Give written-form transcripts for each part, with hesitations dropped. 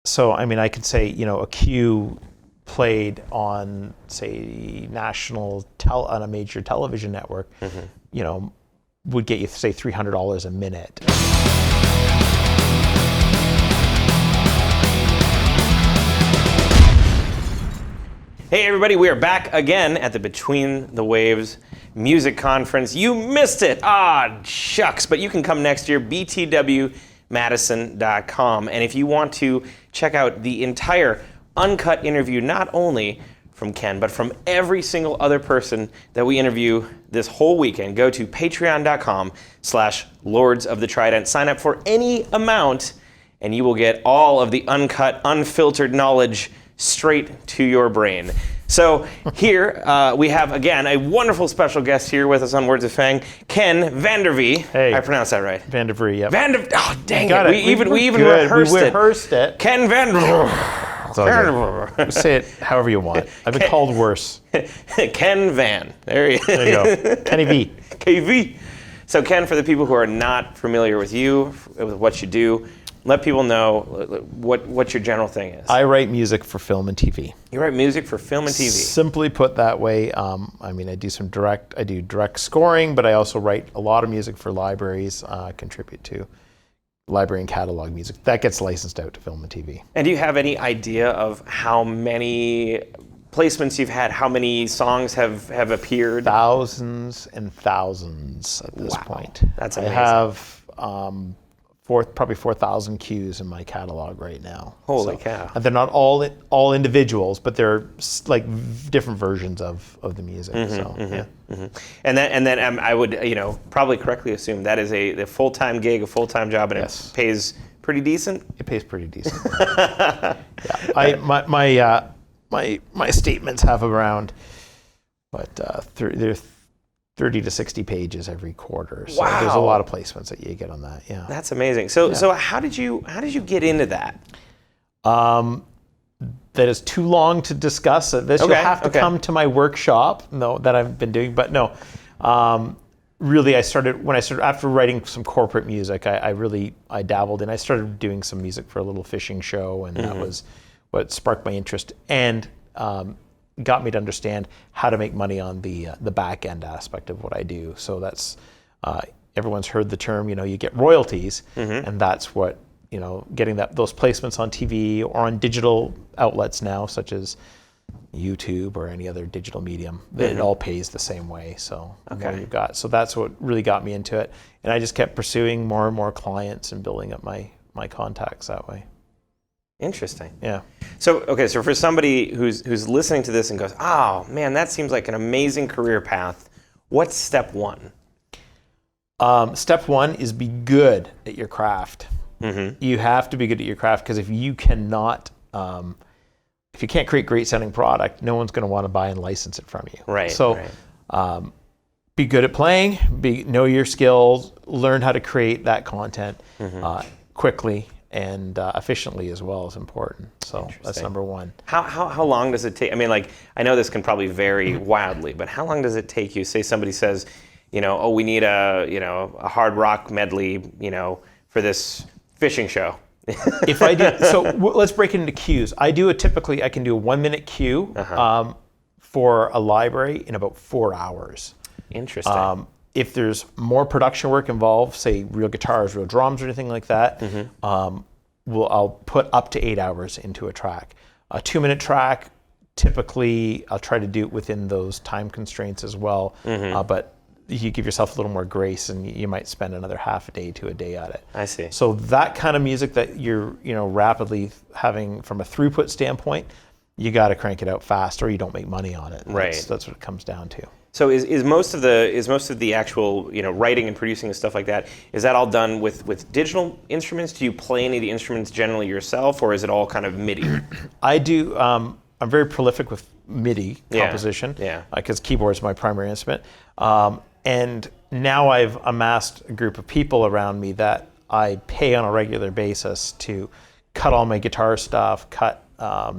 So, I mean, I could say, a cue played on, say, on a major television network, would get you, say, $300 a minute. Hey everybody, we are back again at the Between the Waves Music Conference. You missed it! Shucks, but you can come next year, btwmadison.com. And if you want to check out the entire uncut interview, not only from Ken, but from every single other person that we interview this whole weekend, go to patreon.com/Lords of the Trident. Sign up for any amount, and you will get all of the uncut, unfiltered knowledge straight to your brain. So here we have, again, a wonderful special guest here with us on Words of Fang, Ken Vandevrie. Hey. I pronounced that right. Vandevrie, yep. Oh, dang it. We even good. rehearsed it. Ken Vandevrie. Say it however you want. I've been called worse. Ken Van. There you go. Kenny V. KV. So Ken, for the people who are not familiar with you, with what you do, let people know what your general thing is. I write music for film and TV. You write music for film and TV. Simply put that way, I do direct scoring, but I also write a lot of music for libraries, contribute to library and catalog music. That gets licensed out to film and TV. And do you have any idea of how many placements you've had, how many songs have appeared? Thousands and thousands at this point. That's amazing. I have probably 4,000 cues in my catalog right now. Holy cow. And they're not all individuals, but they're like different versions of the music. And then I would probably correctly assume that is a full-time gig, a full-time job, and yes. It pays pretty decent? It pays pretty decent. My statements have around, they're 30 to 60 pages every quarter. So wow. There's a lot of placements that you get on that. Yeah. That's amazing. So how did you get into that? That is too long to discuss. This you'll have to come to my workshop. No, that I've been doing, but no. Really, I started after writing some corporate music. I dabbled in. I started doing some music for a little fishing show, and that was what sparked my interest and got me to understand how to make money on the back end aspect of what I do. So that's everyone's heard the term. You get royalties, and that's what getting those placements on TV or on digital outlets now, such as YouTube or any other digital medium. It all pays the same way. So you've got. So that's what really got me into it, and I just kept pursuing more and more clients and building up my contacts that way. Interesting. Yeah. So for somebody who's listening to this and goes, oh man, that seems like an amazing career path, what's step one? Step one is be good at your craft. You have to be good at your craft, because if you can't create great sounding product, no one's going to want to buy and license it from you. Right. So be good at playing, know your skills, learn how to create that content quickly and efficiently as well is important. So that's number one. How long does it take? I mean, I know this can probably vary wildly, but how long does it take you? Say somebody says, we need a hard rock medley, for this fishing show. If I do, so let's break it into cues. I can do a 1 minute cue for a library in about 4 hours. Interesting. If there's more production work involved, say real guitars, real drums, or anything like that, I'll put up to 8 hours into a track. A 2 minute track, typically, I'll try to do it within those time constraints as well. But you give yourself a little more grace, and you might spend another half a day to a day at it. I see. So that kind of music that you're rapidly having from a throughput standpoint, you got to crank it out fast, or you don't make money on it. Right. That's what it comes down to. So is most of the actual writing and producing and stuff like that, is that all done with digital instruments? Do you play any of the instruments generally yourself, or is it all kind of MIDI? I do. I'm very prolific with MIDI composition. Yeah. Because keyboard is my primary instrument. And now I've amassed a group of people around me that I pay on a regular basis to cut all my guitar stuff, cut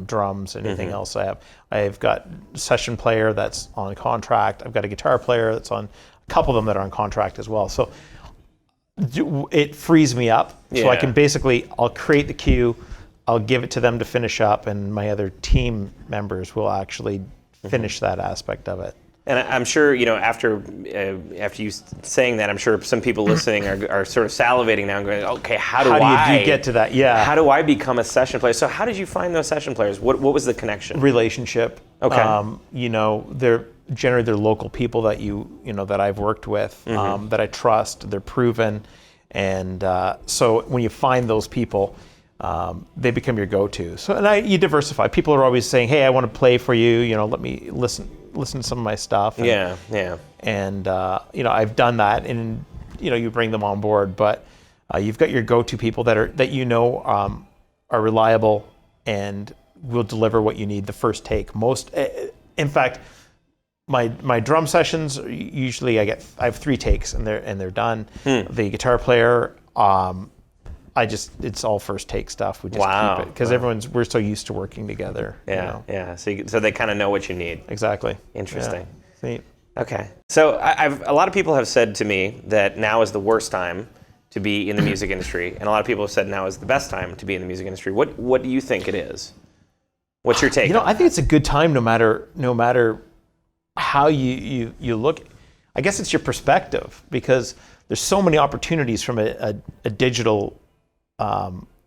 drums, anything else I have. I've got a session player that's on contract. I've got a guitar player that's on, a couple of them that are on contract as well. So it frees me up. So I can basically, I'll create the cue, I'll give it to them to finish up, and my other team members will actually finish that aspect of it. And I'm sure, after you saying that, I'm sure some people listening are sort of salivating now and going, okay, how do you get to that? Yeah. How do I become a session player? So how did you find those session players? What was the connection? Relationship. Okay. They're generally they're local people that that I've worked with, that I trust. They're proven, and so when you find those people, they become your go-to. So you diversify. People are always saying, "Hey, I want to play for you. Let me listen to some of my stuff." And, And I've done that, and you bring them on board. But you've got your go-to people that are reliable and will deliver what you need the first take. In fact, my drum sessions usually I have 3 takes and they're done. The guitar player. It's all first take stuff. We just keep it because we're so used to working together. Yeah. So they kind of know what you need. Exactly. Interesting. Yeah. Neat. Okay. So a lot of people have said to me that now is the worst time to be in the music industry, and a lot of people have said now is the best time to be in the music industry. What do you think it is? What's your take? I think it's a good time no matter how you look. I guess it's your perspective, because there's so many opportunities from a digital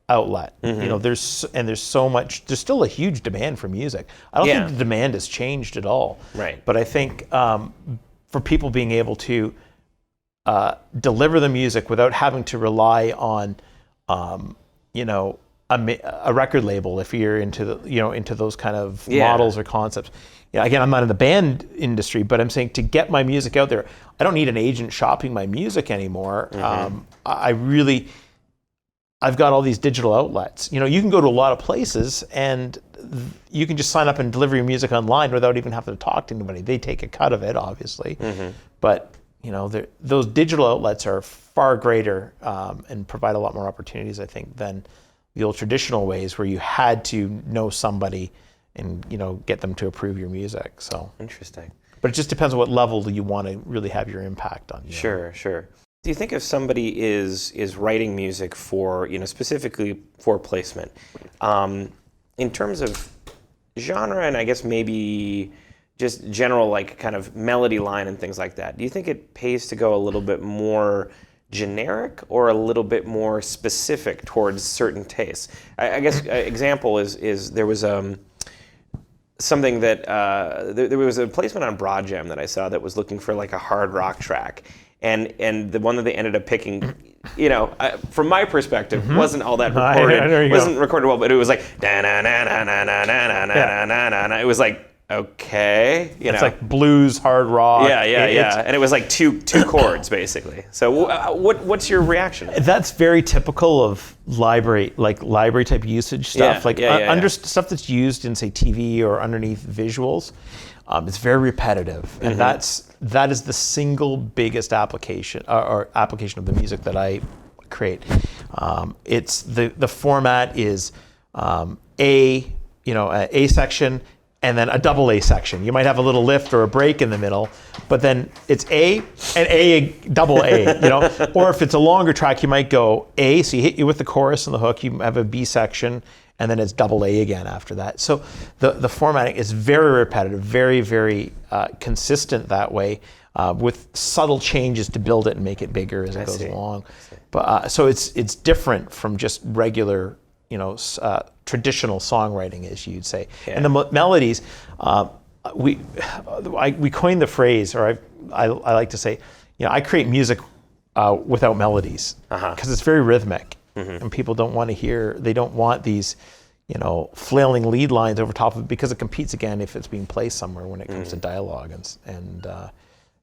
outlet. There's so much. There's still a huge demand for music. I don't think the demand has changed at all. Right. But I think for people being able to deliver the music without having to rely on, a record label, if you're into those kind of models or concepts. Again, I'm not in the band industry, but I'm saying to get my music out there, I don't need an agent shopping my music anymore. I've got all these digital outlets. You can go to a lot of places and you can just sign up and deliver your music online without even having to talk to anybody. They take a cut of it, obviously, but those digital outlets are far greater and provide a lot more opportunities, I think, than the old traditional ways where you had to know somebody and get them to approve your music. So interesting. But it just depends on what level you want to really have your impact on. Sure. Do you think if somebody is writing music for, specifically for placement, in terms of genre and I guess maybe just general like kind of melody line and things like that, do you think it pays to go a little bit more generic or a little bit more specific towards certain tastes? I guess an example is there was something that there was a placement on Broad Jam that I saw that was looking for like a hard rock track. And the one that they ended up picking, from my perspective, wasn't all that recorded. Wasn't recorded well, but it was like da na na na na na na na na na na. It was like, okay, it's like blues, hard rock. Yeah. And it was like two chords basically. So what's your reaction? That's very typical of library type usage stuff. Stuff that's used in say TV or underneath visuals. It's very repetitive, and that is the single biggest application or application of the music that I create. It's the format is a section and then a double A section. You might have a little lift or a break in the middle, but then it's A and A double A. Or if it's a longer track, you might go A, so you with the chorus and the hook. You have a B section, and then it's double A again after that. So the formatting is very repetitive, very, very consistent that way, with subtle changes to build it and make it bigger as it goes along. But so it's different from just regular, traditional songwriting, as you'd say. Yeah. And the melodies, we coined the phrase, or I like to say, I create music without melodies because it's very rhythmic. And people don't want to hear, they don't want these, flailing lead lines over top of it, because it competes again if it's being placed somewhere when it comes to dialogue and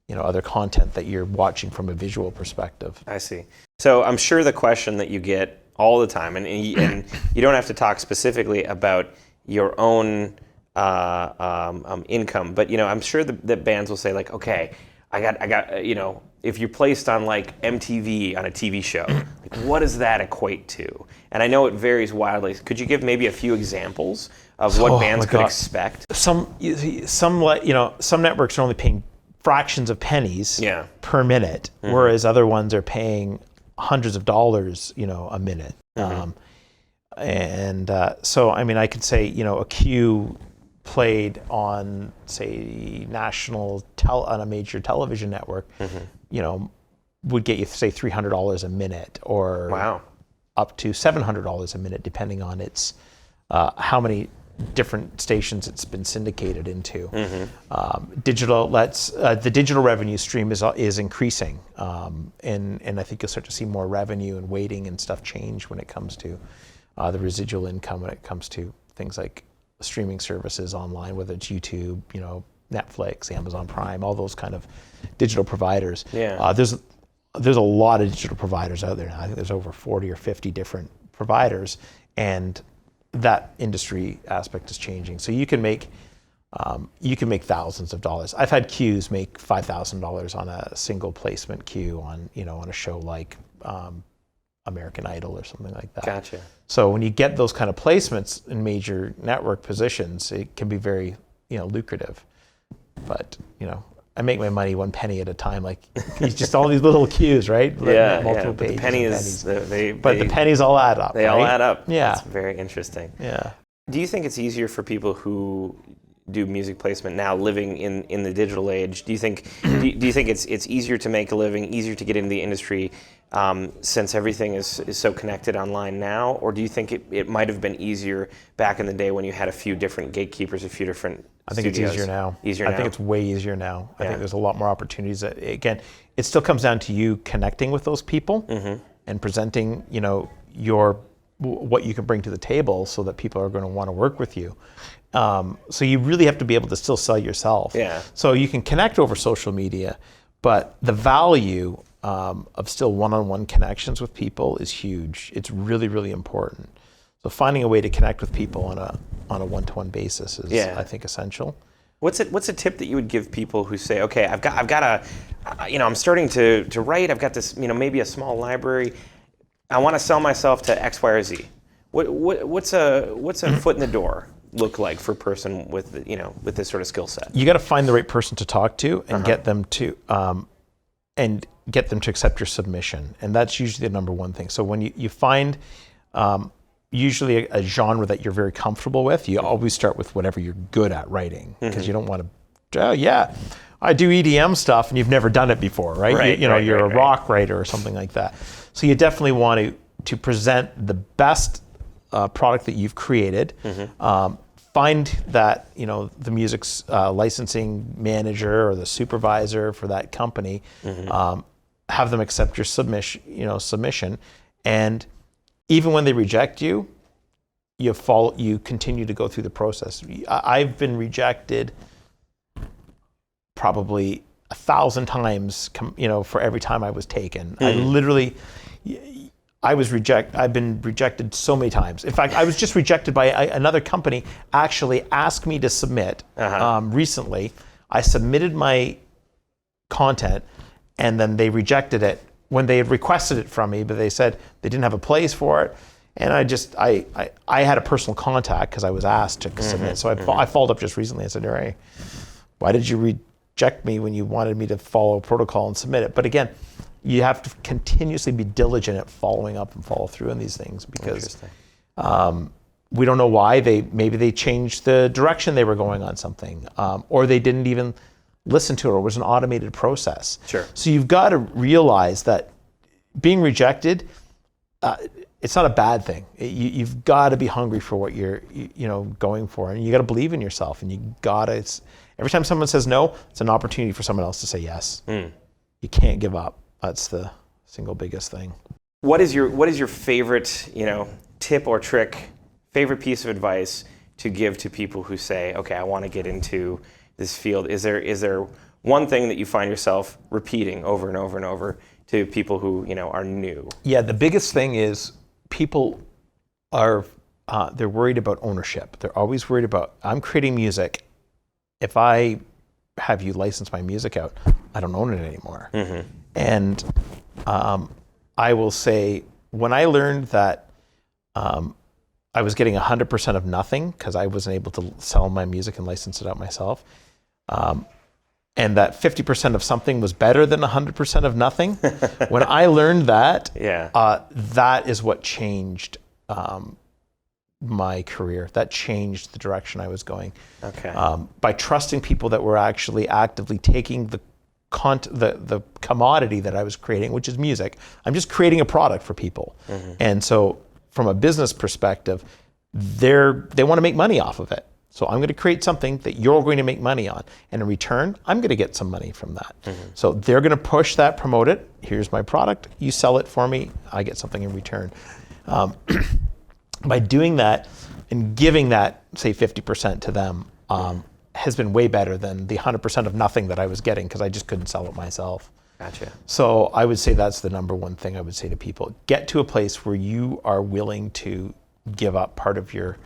other content that you're watching from a visual perspective. I see. So I'm sure the question that you get all the time, and you don't have to talk specifically about your own income, but I'm sure that bands will say like, okay, I got if you're placed on like MTV on a TV show, like what does that equate to? And I know it varies wildly. Could you give maybe a few examples of what bands could expect? Some networks are only paying fractions of pennies per minute, whereas other ones are paying hundreds of dollars, a minute. And so, I mean, I could say, a cue played on, say, on a major television network, would get you, say, $300 a minute, or wow, up to $700 a minute, depending on its how many different stations it's been syndicated into. The digital revenue stream is increasing, and I think you'll start to see more revenue and weighting and stuff change when it comes to the residual income, when it comes to things like streaming services online, whether it's YouTube, Netflix, Amazon Prime, all those kind of digital providers. Yeah. There's a lot of digital providers out there now. I think there's over 40 or 50 different providers, and that industry aspect is changing. So you can make thousands of dollars. I've had cues make $5,000 on a single placement cue on a show like American Idol or something like that. Gotcha. So when you get those kind of placements in major network positions, it can be very lucrative. But I make my money one penny at a time. Like, it's just all these little cues, right? Multiple pages. The pennies, the pennies all add up. They all add up. Yeah. That's very interesting. Yeah. Do you think it's easier for people who do music placement now, living in the digital age? Do you think it's easier to make a living, easier to get into the industry, since everything is so connected online now? Or do you think it might have been easier back in the day when you had a few different gatekeepers, a few different I think studios? It's easier now. I think it's way easier now. Yeah. I think there's a lot more opportunities. Again, it still comes down to you connecting with those people and presenting, what you can bring to the table, so that people are going to want to work with you. So you really have to be able to still sell yourself. Yeah. So you can connect over social media, but the value of still one-on-one connections with people is huge. It's really, really important. So finding a way to connect with people on a one-to-one basis is, I think, essential. What's a tip that you would give people who say, okay, I've got I'm starting to write. I've got this, maybe a small library. I want to sell myself to X, Y, or Z. What's a foot in the door look like for a person with this sort of skill set? You got to find the right person to talk to and get them to accept your submission, and that's usually the number one thing. So when you find usually a genre that you're very comfortable with, you always start with whatever you're good at writing, because you don't want to, I do EDM stuff, and you've never done it before, right? You're a rock writer or something like that. So you definitely want to present the best product that you've created. Find that the music's licensing manager or the supervisor for that company. Have them accept your submission, and even when they reject you, you continue to go through the process. I've been rejected probably 1,000 times, for every time I was taken. I've been rejected so many times. In fact, I was just rejected by another company. Actually asked me to submit recently. I submitted my content, and then they rejected it when they had requested it from me, but they said they didn't have a place for it. And I had a personal contact because I was asked to submit. So I followed up just recently. I said, "Hey, why did you reject me when you wanted me to follow protocol and submit it?" But again, you have to continuously be diligent at following up and follow through on these things, because we don't know why. Maybe they changed the direction they were going on something, or they didn't even listen to it, or it was an automated process. Sure. So you've got to realize that being rejected, it's not a bad thing. You've got to be hungry for what you're going for, and you got to believe in yourself, and every time someone says no, it's an opportunity for someone else to say yes. You can't give up. That's the single biggest thing. What is your favorite, tip or trick, favorite piece of advice to give to people who say, okay, I want to get into this field? Is there one thing that you find yourself repeating over and over and over to people who, are new? Yeah, the biggest thing is people are, they're worried about ownership. They're always worried about, I'm creating music. If I have you license my music out, I don't own it anymore. And I will say, when I learned that I was getting 100% of nothing because I wasn't able to sell my music and license it out myself, and that 50% of something was better than 100% of nothing, when I learned that, that is what changed my career. That changed the direction I was going. Okay. By trusting people that were actually actively taking the commodity that I was creating, which is music. I'm just creating a product for people. And so from a business perspective, they want to make money off of it. So I'm going to create something that you're going to make money on. And in return, I'm going to get some money from that. So they're going to push that, promote it. Here's my product. You sell it for me. I get something in return. By doing that and giving that, say, 50% to them, has been way better than the 100% of nothing that I was getting because I just couldn't sell it myself. Gotcha. So I would say that's the number one thing I would say to people. Get to a place where you are willing to give up part of your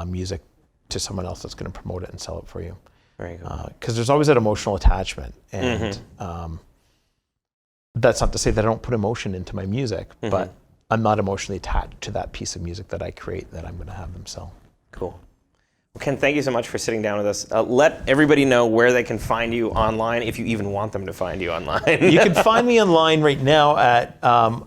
music to someone else that's going to promote it and sell it for you. Very good. Because there's always that emotional attachment. And that's not to say that I don't put emotion into my music, but I'm not emotionally attached to that piece of music that I create that I'm going to have them sell. Cool. Well, Ken, thank you so much for sitting down with us. Let everybody know where they can find you online, if you even want them to find you online. You can find me online right now at, I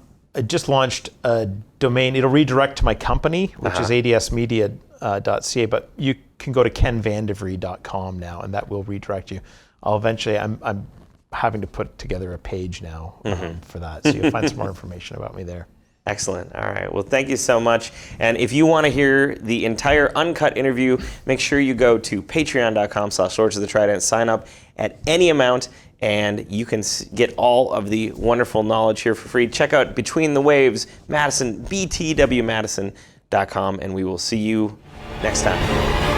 just launched a domain. It'll redirect to my company, which is adsmedia.ca, but you can go to kenvandevrie.com now, and that will redirect you. I'm having to put together a page now for that, so you'll find some more information about me there. Excellent. All right. Well, thank you so much. And if you want to hear the entire uncut interview, make sure you go to patreon.com/Lords of the Trident. Sign up at any amount, and you can get all of the wonderful knowledge here for free. Check out Between the Waves, Madison, btwmadison.com, and we will see you next time.